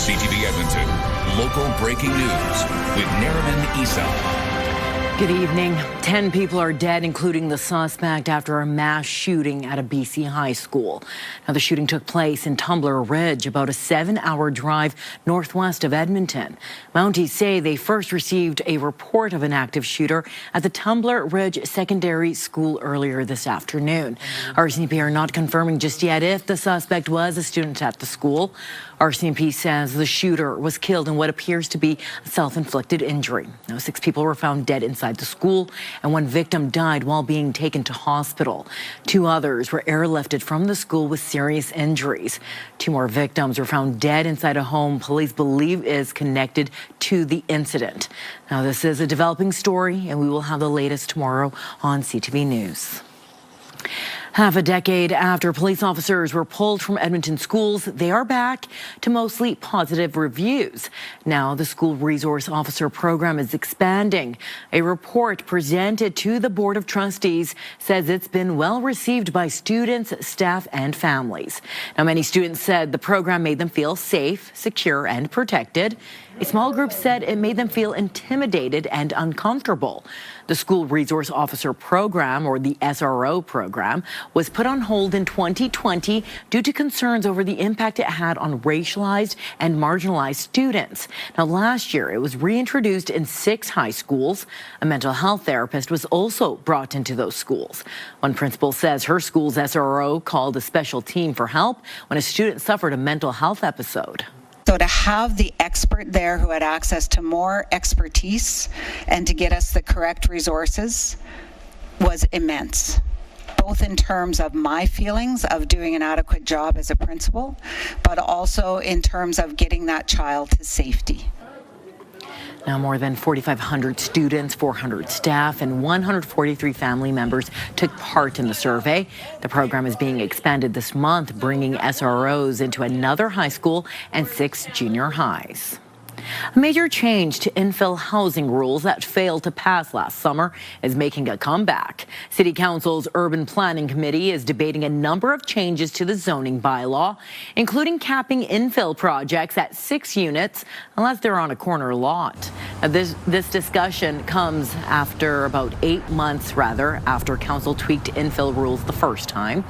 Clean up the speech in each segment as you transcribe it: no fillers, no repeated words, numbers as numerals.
CTV Edmonton, local breaking news with Nariman Isa. Good evening. 10 people are dead, including the suspect, after a mass shooting at a BC high school. Now, the shooting took place in Tumbler Ridge, about a 7-hour drive northwest of Edmonton. Mounties say they first received a report of an active shooter at the Tumbler Ridge Secondary School earlier this afternoon. RCMP are not confirming just yet if the suspect was a student at the school. RCMP says the shooter was killed in what appears to be a self-inflicted injury. Now, 6 people were found dead inside the school, and 1 victim died while being taken to hospital. 2 others were airlifted from the school with serious injuries. 2 more victims were found dead inside a home police believe is connected to the incident. Now, this is a developing story, and we will have the latest tomorrow on CTV News. Half a decade after police officers were pulled from Edmonton schools, they are back to mostly positive reviews. Now, the school resource officer program is expanding. A report presented to the Board of Trustees says it's been well received by students, staff, and families. Now, many students said the program made them feel safe, secure, and protected. A small group said it made them feel intimidated and uncomfortable. The School Resource Officer Program, or the SRO program, was put on hold in 2020 due to concerns over the impact it had on racialized and marginalized students. Now, last year, it was reintroduced in 6 high schools. A mental health therapist was also brought into those schools. One principal says her school's SRO called a special team for help when a student suffered a mental health episode. So to have the expert there who had access to more expertise and to get us the correct resources was immense, both in terms of my feelings of doing an adequate job as a principal, but also in terms of getting that child to safety. Now, more than 4,500 students, 400 staff, and 143 family members took part in the survey. The program is being expanded this month, bringing SROs into another high school and 6 junior highs. A major change to infill housing rules that failed to pass last summer is making a comeback. City Council's Urban Planning Committee is debating a number of changes to the zoning bylaw, including capping infill projects at 6 units unless they're on a corner lot. Now, this discussion comes after about 8 months, after Council tweaked infill rules the first time.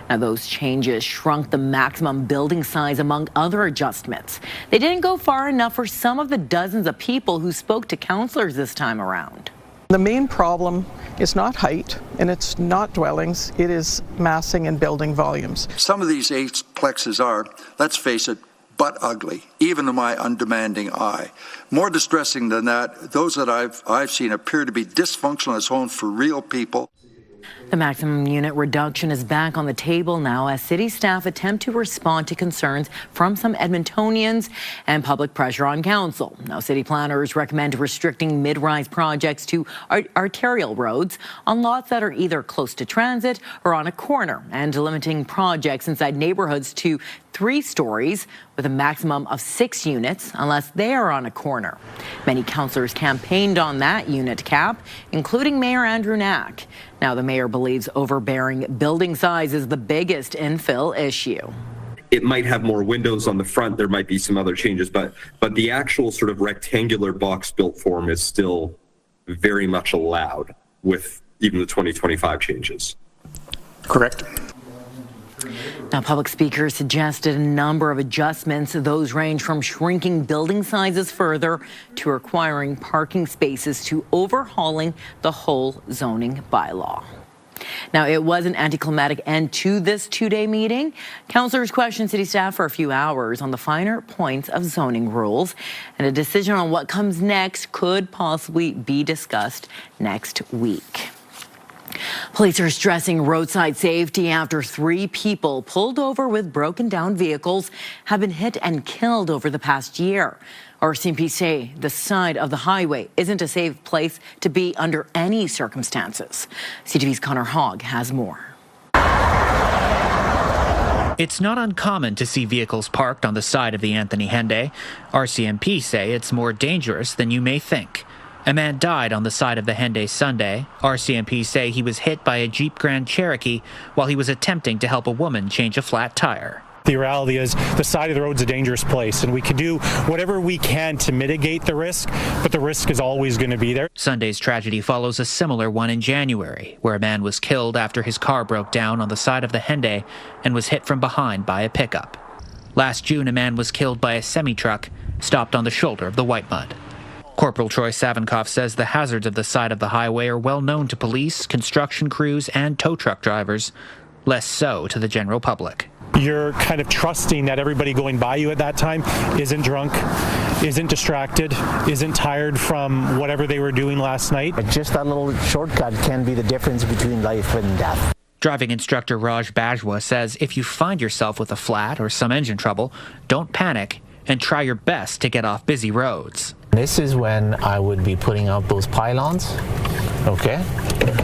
Now, those changes shrunk the maximum building size, among other adjustments. They didn't go far enough for some of the dozens of people who spoke to councillors this time around. The main problem is not height, and it's not dwellings, it is massing and building volumes. Some of these plexes are, let's face it, butt ugly, even to my undemanding eye. More distressing than that, those that I've seen appear to be dysfunctional as homes for real people. The maximum unit reduction is back on the table now as city staff attempt to respond to concerns from some Edmontonians and public pressure on council. Now, city planners recommend restricting mid-rise projects to arterial roads on lots that are either close to transit or on a corner, and limiting projects inside neighborhoods to 3 stories with a maximum of 6 units unless they are on a corner. Many councillors campaigned on that unit cap, including Mayor Andrew Knack. Now, the mayor believes overbearing building size is the biggest infill issue. It might have more windows on the front. There might be some other changes, but the actual sort of rectangular box built form is still very much allowed with even the 2025 changes. Correct. Now, public speakers suggested a number of adjustments. Those range from shrinking building sizes further to requiring parking spaces to overhauling the whole zoning bylaw. Now, it was an anticlimactic end to this 2-day meeting. Councillors questioned city staff for a few hours on the finer points of zoning rules, and a decision on what comes next could possibly be discussed next week. Police are stressing roadside safety after 3 people pulled over with broken down vehicles have been hit and killed over the past year. RCMP say the side of the highway isn't a safe place to be under any circumstances. CTV's Connor Hogg has more. It's not uncommon to see vehicles parked on the side of the Anthony Henday. RCMP say it's more dangerous than you may think. A man died on the side of the Henday Sunday. RCMP say he was hit by a Jeep Grand Cherokee while he was attempting to help a woman change a flat tire. The reality is the side of the road's a dangerous place, and we can do whatever we can to mitigate the risk, but the risk is always going to be there. Sunday's tragedy follows a similar one in January, where a man was killed after his car broke down on the side of the Henday and was hit from behind by a pickup. Last June, a man was killed by a semi-truck stopped on the shoulder of the Whitemud. Corporal Troy Savinkoff says the hazards of the side of the highway are well known to police, construction crews, and tow truck drivers, less so to the general public. You're kind of trusting that everybody going by you at that time isn't drunk, isn't distracted, isn't tired from whatever they were doing last night. Just that little shortcut can be the difference between life and death. Driving instructor Raj Bajwa says if you find yourself with a flat or some engine trouble, don't panic and try your best to get off busy roads. This is when I would be putting out those pylons, okay,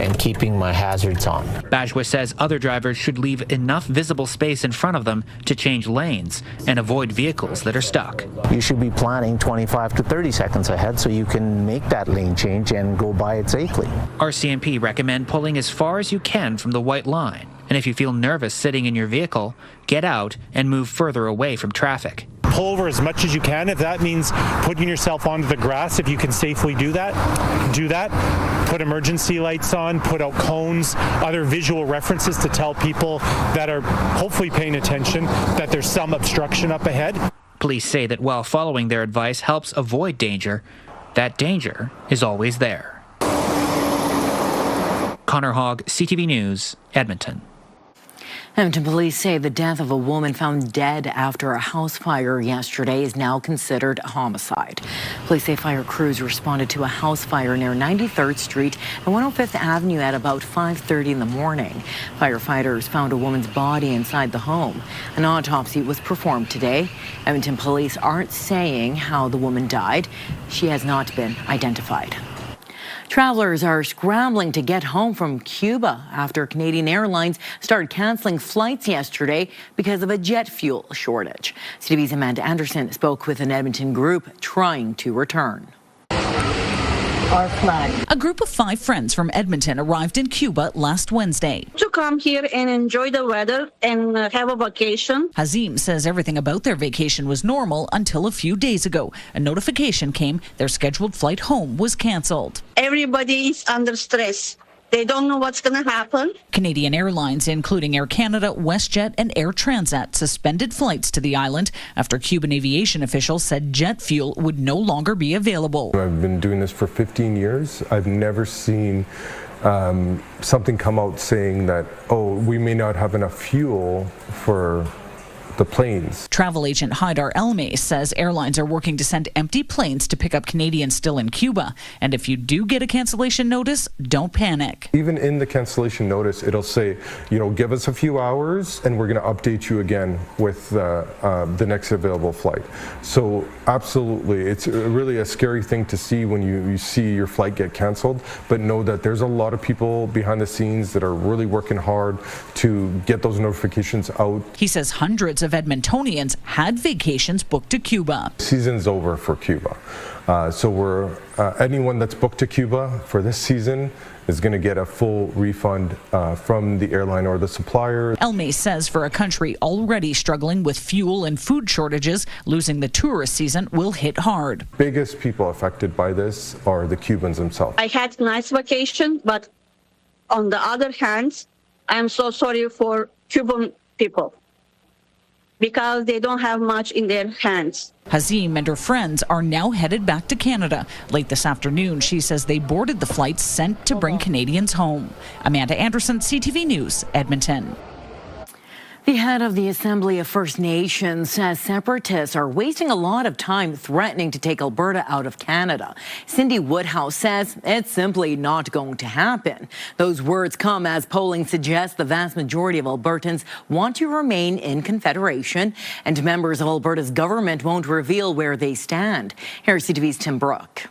and keeping my hazards on. Bajwa says other drivers should leave enough visible space in front of them to change lanes and avoid vehicles that are stuck. You should be planning 25 to 30 seconds ahead so you can make that lane change and go by it safely. RCMP recommend pulling as far as you can from the white line. And if you feel nervous sitting in your vehicle, get out and move further away from traffic. Pull over as much as you can. If that means putting yourself onto the grass, if you can safely do that, do that. Put emergency lights on, put out cones, other visual references to tell people that are hopefully paying attention that there's some obstruction up ahead. Police say that while following their advice helps avoid danger, that danger is always there. Connor Hogg, CTV News, Edmonton. Edmonton police say the death of a woman found dead after a house fire yesterday is now considered a homicide. Police say fire crews responded to a house fire near 93rd Street and 105th Avenue at about 5:30 in the morning. Firefighters found a woman's body inside the home. An autopsy was performed today. Edmonton police aren't saying how the woman died. She has not been identified. Travelers are scrambling to get home from Cuba after Canadian Airlines started cancelling flights yesterday because of a jet fuel shortage. CTV's Amanda Anderson spoke with an Edmonton group trying to return. Our flag. A group of 5 friends from Edmonton arrived in Cuba last Wednesday. To come here and enjoy the weather and have a vacation. Hazim says everything about their vacation was normal until a few days ago. A notification came their scheduled flight home was cancelled. Everybody is under stress. They don't know what's going to happen. Canadian Airlines, including Air Canada, WestJet, and Air Transat, suspended flights to the island after Cuban aviation officials said jet fuel would no longer be available. I've been doing this for 15 years. I've never seen something come out saying that, oh, we may not have enough fuel for the planes. Travel agent Haidar Elmay says airlines are working to send empty planes to pick up Canadians still in Cuba. And if you do get a cancellation notice, don't panic. Even in the cancellation notice, it'll say, give us a few hours and we're going to update you again with the next available flight. So absolutely, it's really a scary thing to see when you see your flight get canceled, but know that there's a lot of people behind the scenes that are really working hard to get those notifications out. He says hundreds of Edmontonians had vacations booked to Cuba. Season's over for Cuba. So anyone that's booked to Cuba for this season is going to get a full refund from the airline or the supplier. Elmay says for a country already struggling with fuel and food shortages, losing the tourist season will hit hard. Biggest people affected by this are the Cubans themselves. I had a nice vacation, but on the other hand, I'm so sorry for Cuban people, because they don't have much in their hands. Hazim and her friends are now headed back to Canada. Late this afternoon, she says they boarded the flights sent to bring Canadians home. Amanda Anderson, CTV News, Edmonton. The head of the Assembly of First Nations says separatists are wasting a lot of time threatening to take Alberta out of Canada. Cindy Woodhouse says it's simply not going to happen. Those words come as polling suggests the vast majority of Albertans want to remain in Confederation, and members of Alberta's government won't reveal where they stand. Here's CTV's Tim Brooke.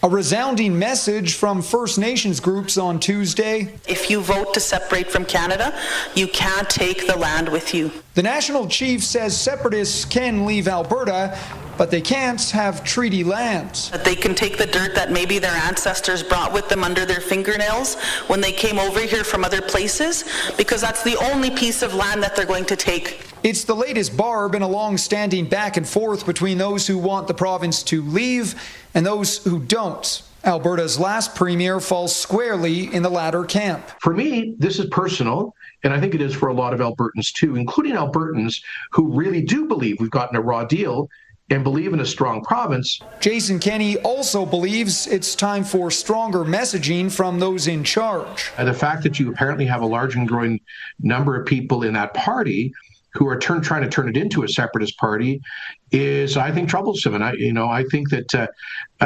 A resounding message from First Nations groups on Tuesday. If you vote to separate from Canada, you can't take the land with you. The National Chief says separatists can leave Alberta, but they can't have treaty lands. They can take the dirt that maybe their ancestors brought with them under their fingernails when they came over here from other places, because that's the only piece of land that they're going to take. It's the latest barb in a long-standing back and forth between those who want the province to leave and those who don't. Alberta's last premier falls squarely in the latter camp. For me, this is personal, and I think it is for a lot of Albertans too, including Albertans who really do believe we've gotten a raw deal and believe in a strong province. Jason Kenney also believes it's time for stronger messaging from those in charge. And the fact that you apparently have a large and growing number of people in that party who are trying to turn it into a separatist party is, I think, troublesome. And I think that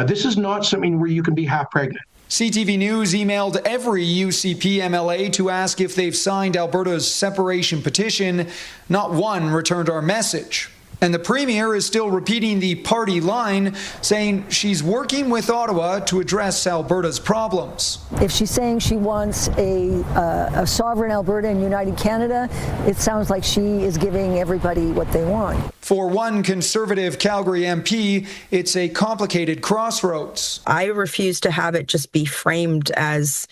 this is not something where you can be half pregnant. CTV News emailed every UCP MLA to ask if they've signed Alberta's separation petition. Not one returned our message. And the Premier is still repeating the party line, saying she's working with Ottawa to address Alberta's problems. If she's saying she wants a sovereign Alberta and united Canada, it sounds like she is giving everybody what they want. For one Conservative Calgary MP, it's a complicated crossroads. I refuse to have it just be framed as,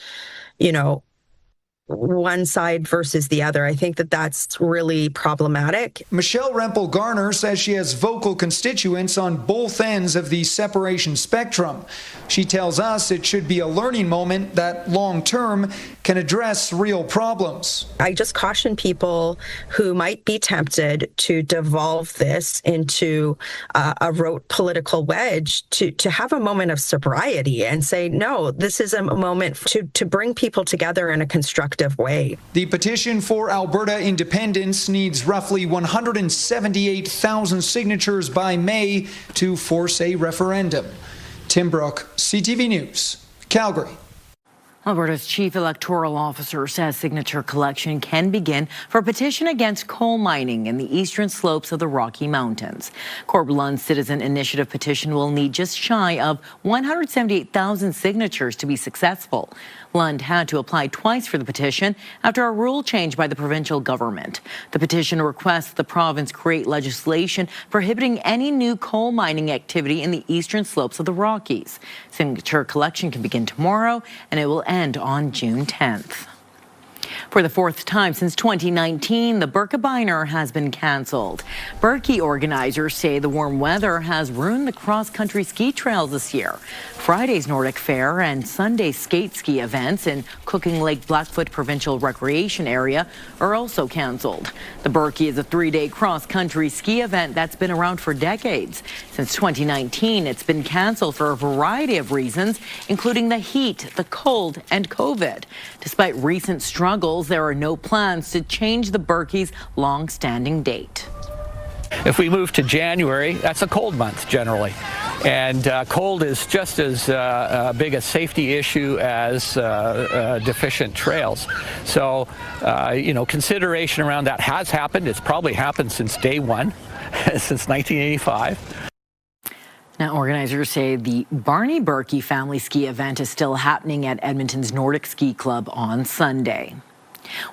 one side versus the other. I think that that's really problematic. Michelle Rempel-Garner says she has vocal constituents on both ends of the separation spectrum. She tells us it should be a learning moment that long-term can address real problems. I just caution people who might be tempted to devolve this into a rote political wedge to have a moment of sobriety and say, no, this is a moment to bring people together in a constructive way. The petition for Alberta independence needs roughly 178,000 signatures by May to force a referendum. Tim Brooke, CTV News, Calgary. Alberta's chief electoral officer says signature collection can begin for a petition against coal mining in the eastern slopes of the Rocky Mountains. Corb Lund's Citizen Initiative petition will need just shy of 178,000 signatures to be successful. Lund had to apply twice for the petition after a rule change by the provincial government. The petition requests the province create legislation prohibiting any new coal mining activity in the eastern slopes of the Rockies. Signature collection can begin tomorrow, and it will end on June 10th. For the fourth time since 2019, the Birkebeiner has been cancelled. Birkie organizers say the warm weather has ruined the cross-country ski trails this year. Friday's Nordic Fair and Sunday's skate ski events in Cooking Lake Blackfoot Provincial Recreation Area are also cancelled. The Birkie is a 3-day cross-country ski event that's been around for decades. Since 2019, it's been cancelled for a variety of reasons, including the heat, the cold, and COVID. Despite recent struggles, there are no plans to change the Birkie's long-standing date. If we move to January, that's a cold month generally. And cold is just as big a safety issue as deficient trails. So, consideration around that has happened. It's probably happened since day one, since 1985. Now, organizers say the Barney Birkie family ski event is still happening at Edmonton's Nordic Ski Club on Sunday.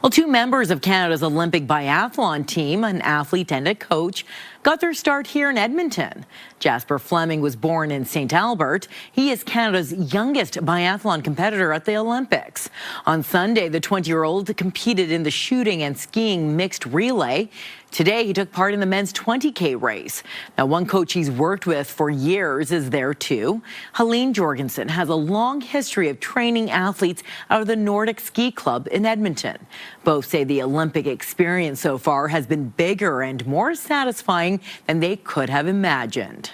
Well, 2 members of Canada's Olympic biathlon team, an athlete and a coach, got their start here in Edmonton. Jasper Fleming was born in St. Albert. He is Canada's youngest biathlon competitor at the Olympics. On Sunday, the 20-year-old competed in the shooting and skiing mixed relay. Today, he took part in the men's 20K race. Now, one coach he's worked with for years is there too. Helene Jorgensen has a long history of training athletes out of the Nordic Ski Club in Edmonton. Both say the Olympic experience so far has been bigger and more satisfying than they could have imagined.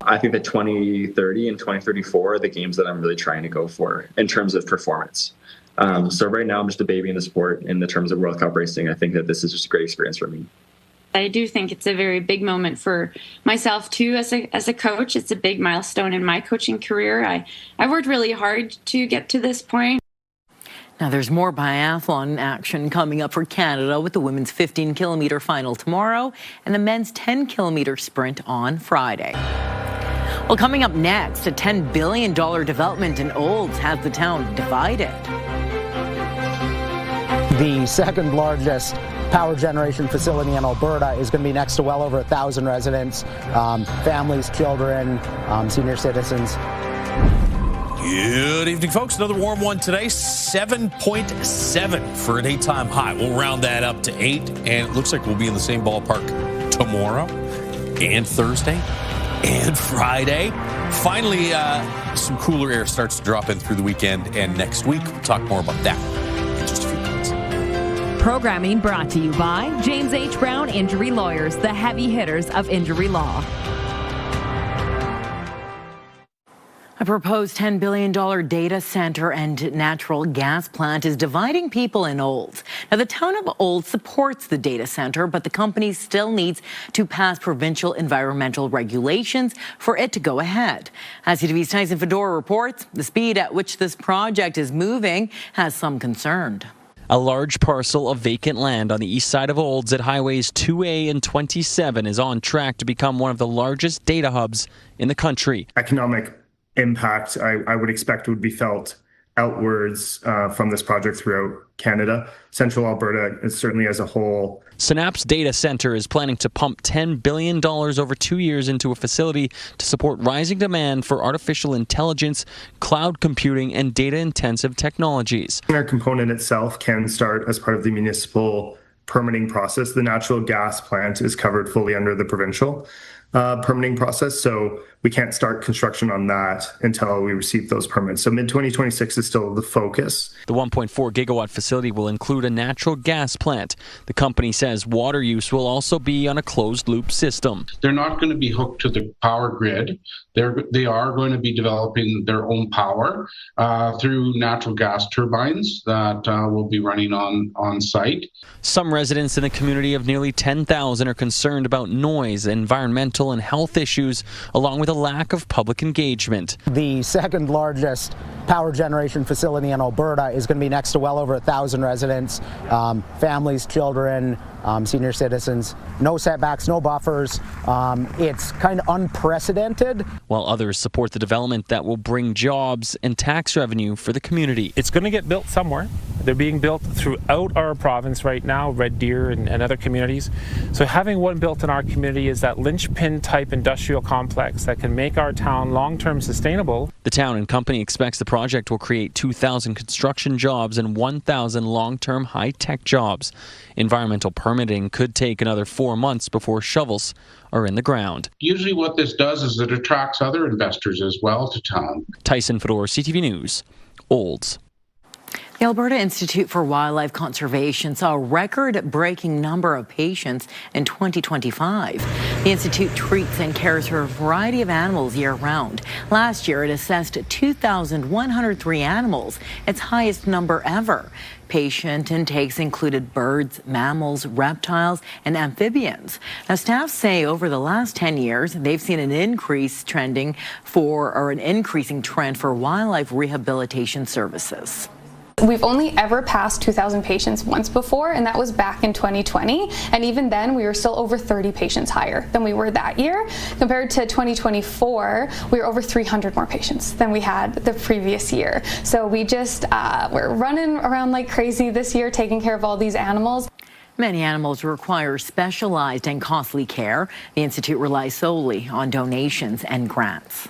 I think that 2030 and 2034 are the games that I'm really trying to go for in terms of performance. So right now I'm just a baby in the sport. In the terms of World Cup racing, I think that this is just a great experience for me. I do think it's a very big moment for myself too as a coach. It's a big milestone in my coaching career. I worked really hard to get to this point. Now, there's more biathlon action coming up for Canada with the women's 15-kilometer final tomorrow and the men's 10-kilometer sprint on Friday. Well, coming up next, a $10 billion development in Olds has the town divided. The second largest power generation facility in Alberta is going to be next to well over 1,000 residents, families, children, senior citizens. Good evening, folks. Another warm one today, 7.7 for a daytime high. We'll round that up to 8, and it looks like we'll be in the same ballpark tomorrow and Thursday and Friday. Finally, some cooler air starts to drop in through the weekend and next week. We'll talk more about that in just a few minutes. Programming brought to you by James H. Brown Injury Lawyers, the heavy hitters of injury law. A proposed $10 billion data center and natural gas plant is dividing people in Olds. Now, the town of Olds supports the data center, but the company still needs to pass provincial environmental regulations for it to go ahead. As CTV's Tyson Fedora reports, the speed at which this project is moving has some concern. A large parcel of vacant land on the east side of Olds at highways 2A and 27 is on track to become one of the largest data hubs in the country. Economic impact, I would expect, would be felt outwards from this project throughout Canada. Central Alberta is certainly as a whole. Synapse Data Center is planning to pump $10 billion over 2 years into a facility to support rising demand for artificial intelligence, cloud computing, and data-intensive technologies. Our component itself can start as part of the municipal permitting process. The natural gas plant is covered fully under the provincial permitting process, so we can't start construction on that until we receive those permits. So mid-2026 is still the focus. The 1.4 gigawatt facility will include a natural gas plant. The company says water use will also be on a closed-loop system. They're not going to be hooked to the power grid. They are going to be developing their own power through natural gas turbines that will be running on site. Some residents in the community of nearly 10,000 are concerned about noise, environmental and health issues, along with a lack of public engagement. The second largest power generation facility in Alberta is going to be next to well over 1,000 residents, families, children, senior citizens. No setbacks, no buffers. It's kind of unprecedented. While others support the development that will bring jobs and tax revenue for the community. It's going to get built somewhere. They're being built throughout our province right now, Red Deer and other communities. So having one built in our community is that linchpin type industrial complex that can make our town long-term sustainable. The town and company expects the project will create 2,000 construction jobs and 1,000 long-term high-tech jobs. Environmental permitting could take another 4 months before shovels are in the ground. Usually what this does is it attracts other investors as well to town. Tyson Fedora, CTV News, Olds. The Alberta Institute for Wildlife Conservation saw a record-breaking number of patients in 2025. The Institute treats and cares for a variety of animals year-round. Last year, it assessed 2,103 animals, its highest number ever. Patient intakes included birds, mammals, reptiles, and amphibians. Now, staff say over the last 10 years, they've seen an increasing trend for wildlife rehabilitation services. We've only ever passed 2,000 patients once before, and that was back in 2020. And even then, we were still over 30 patients higher than we were that year. Compared to 2024, we were over 300 more patients than we had the previous year. So we just, we're running around like crazy this year, taking care of all these animals. Many animals require specialized and costly care. The Institute relies solely on donations and grants.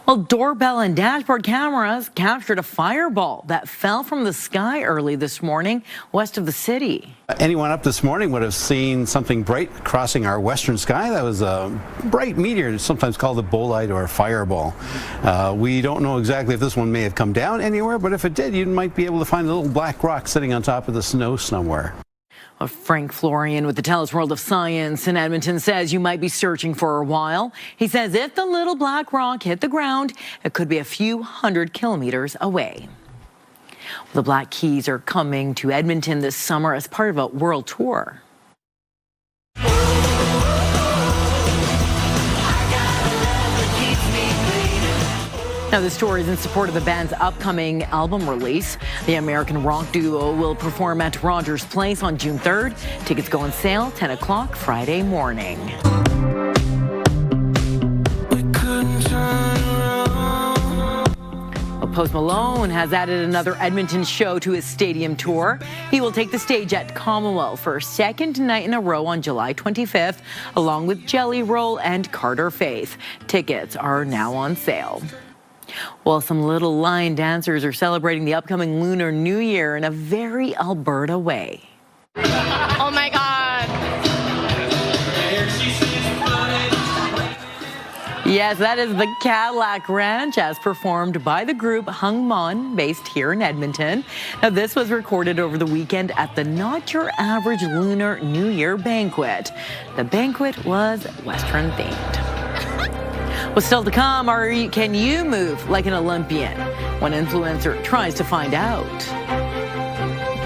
Well, doorbell and dashboard cameras captured a fireball that fell from the sky early this morning west of the city. Anyone up this morning would have seen something bright crossing our western sky. That was a bright meteor, sometimes called a bolide or a fireball. We don't know exactly if this one may have come down anywhere, but if it did, you might be able to find a little black rock sitting on top of the snow somewhere. Frank Florian with the TELUS World of Science in Edmonton says you might be searching for a while. He says if the little black rock hit the ground, it could be a few hundred kilometers away. The Black Keys are coming to Edmonton this summer as part of a world tour. Now, the story is in support of the band's upcoming album release. The American rock duo will perform at Rogers Place on June 3rd. Tickets go on sale 10 o'clock Friday morning. Post Malone has added another Edmonton show to his stadium tour. He will take the stage at Commonwealth for a second night in a row on July 25th, along with Jelly Roll and Carter Faith. Tickets are now on sale. Well, some little line dancers are celebrating the upcoming Lunar New Year in a very Alberta way. Oh my God. Yes, that is the Cadillac Ranch as performed by the group Hung Mon, based here in Edmonton. Now, this was recorded over the weekend at the Not Your Average Lunar New Year banquet. The banquet was Western themed. Well, still to come, can you move like an Olympian? One influencer tries to find out.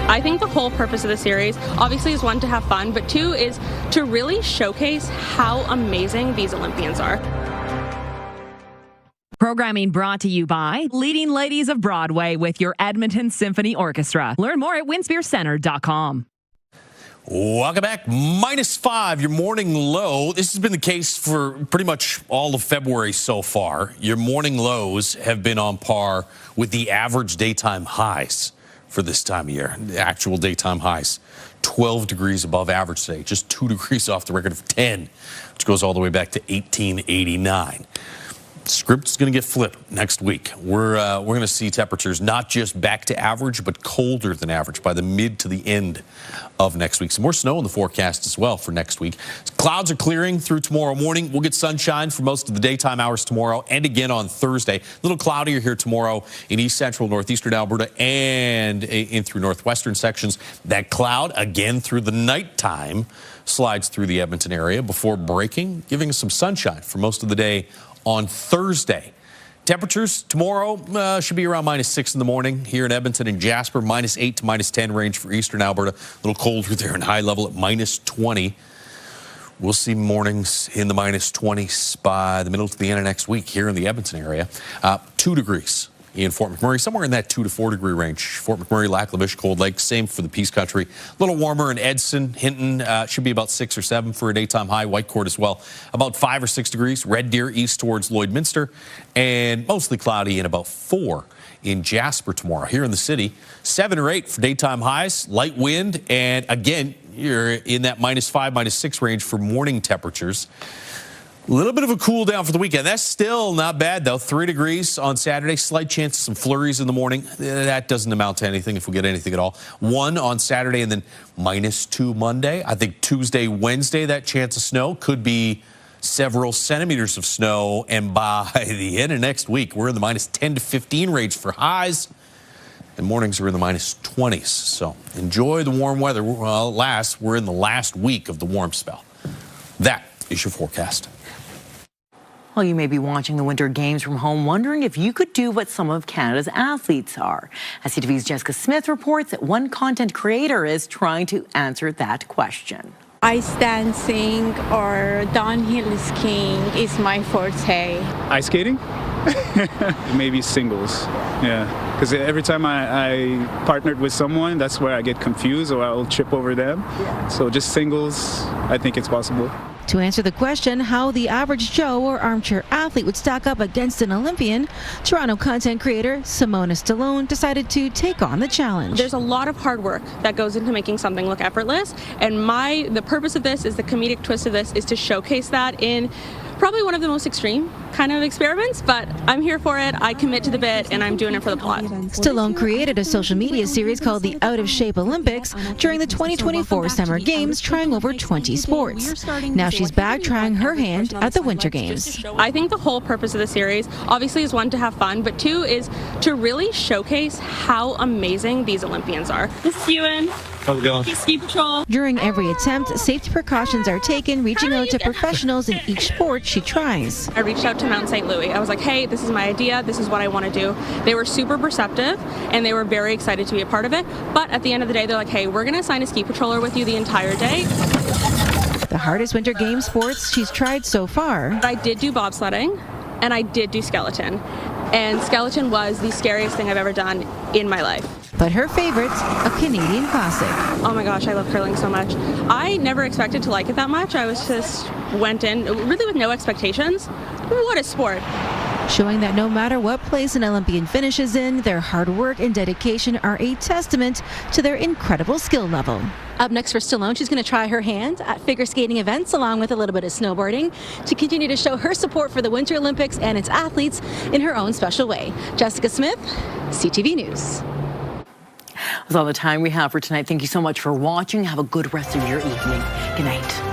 I think the whole purpose of the series obviously is one, to have fun, but two is to really showcase how amazing these Olympians are. Programming brought to you by Leading Ladies of Broadway with your Edmonton Symphony Orchestra. Learn more at winspearcenter.com. Welcome back. -5, your morning low. This has been the case for pretty much all of February so far. Your morning lows have been on par with the average daytime highs for this time of year. The actual daytime highs, 12 degrees above average today, just 2 degrees off the record of 10, which goes all the way back to 1889. Script is going to get flipped next week. We're going to see temperatures not just back to average, but colder than average by the mid to the end of next week. Some more snow in the forecast as well for next week. Clouds are clearing through tomorrow morning. We'll get sunshine for most of the daytime hours tomorrow and again on Thursday. A little cloudier here tomorrow in east central, northeastern Alberta and in through northwestern sections. That cloud again through the nighttime slides through the Edmonton area before breaking, giving us some sunshine for most of the day on Thursday. Temperatures tomorrow should be around -6 in the morning here in Edmonton and Jasper, -8 to -10 range for eastern Alberta. A little colder there in high level at -20. We'll see mornings in the -20s by the middle to the end of next week here in the Edmonton area. 2 degrees in Fort McMurray, somewhere in that 2 to 4 degree range. Fort McMurray, Lac La Biche, Cold Lake, same for the Peace Country. A little warmer in Edson, Hinton, should be about 6 or 7 for a daytime high. Whitecourt as well, about 5 or 6 degrees. Red Deer east towards Lloydminster, and mostly cloudy and about 4 in Jasper tomorrow. Here in the city, 7 or 8 for daytime highs, light wind, and again, you're in that -5, -6 range for morning temperatures. A little bit of a cool down for the weekend. That's still not bad, though. 3 degrees on Saturday. Slight chance of some flurries in the morning. That doesn't amount to anything if we get anything at all. 1 on Saturday and then -2 Monday. I think Tuesday, Wednesday, that chance of snow could be several centimeters of snow. And by the end of next week, we're in the -10 to 15 range for highs. And mornings are in the -20s. So enjoy the warm weather. Well, at last, we're in the last week of the warm spell. That is your forecast. Well, you may be watching the Winter Games from home, wondering if you could do what some of Canada's athletes are. As CTV's Jessica Smith reports that one content creator is trying to answer that question. Ice dancing or downhill skiing is my forte. Ice skating? Maybe singles, yeah. Because every time I partnered with someone, that's where I get confused or I'll trip over them. Yeah. So just singles, I think it's possible. To answer the question how the average Joe or armchair athlete would stack up against an Olympian, Toronto content creator Simona Stallone decided to take on the challenge. There's a lot of hard work that goes into making something look effortless, and the purpose of this is the comedic twist of this is to showcase that in probably one of the most extreme kind of experiments, but I'm here for it. I commit to the bit, and I'm doing it for the plot. Stallone created a social media series called the Out of Shape Olympics during the 2024 Summer Games, trying over 20 sports. Now she's back trying her hand at the Winter Games. I think the whole purpose of the series obviously is one, to have fun, but two is to really showcase how amazing these Olympians are. This is Ewan. How's it going? Ski Patrol. During every attempt, safety precautions are taken, reaching out to professionals in each sport she tries. I reached out to Mount St. Louis. I was like, hey, this is my idea. This is what I want to do. They were super receptive, and they were very excited to be a part of it. But at the end of the day, they're like, hey, we're going to assign a ski patroller with you the entire day. The hardest Winter Games sports she's tried so far. I did do bobsledding, and I did do skeleton. And skeleton was the scariest thing I've ever done in my life. But her favorite, a Canadian classic. Oh my gosh, I love curling so much. I never expected to like it that much. I went in really with no expectations. What a sport. Showing that no matter what place an Olympian finishes in, their hard work and dedication are a testament to their incredible skill level. Up next for Stallone, she's going to try her hand at figure skating events along with a little bit of snowboarding to continue to show her support for the Winter Olympics and its athletes in her own special way. Jessica Smith, CTV News. That's all the time we have for tonight. Thank you so much for watching. Have a good rest of your evening. Good night.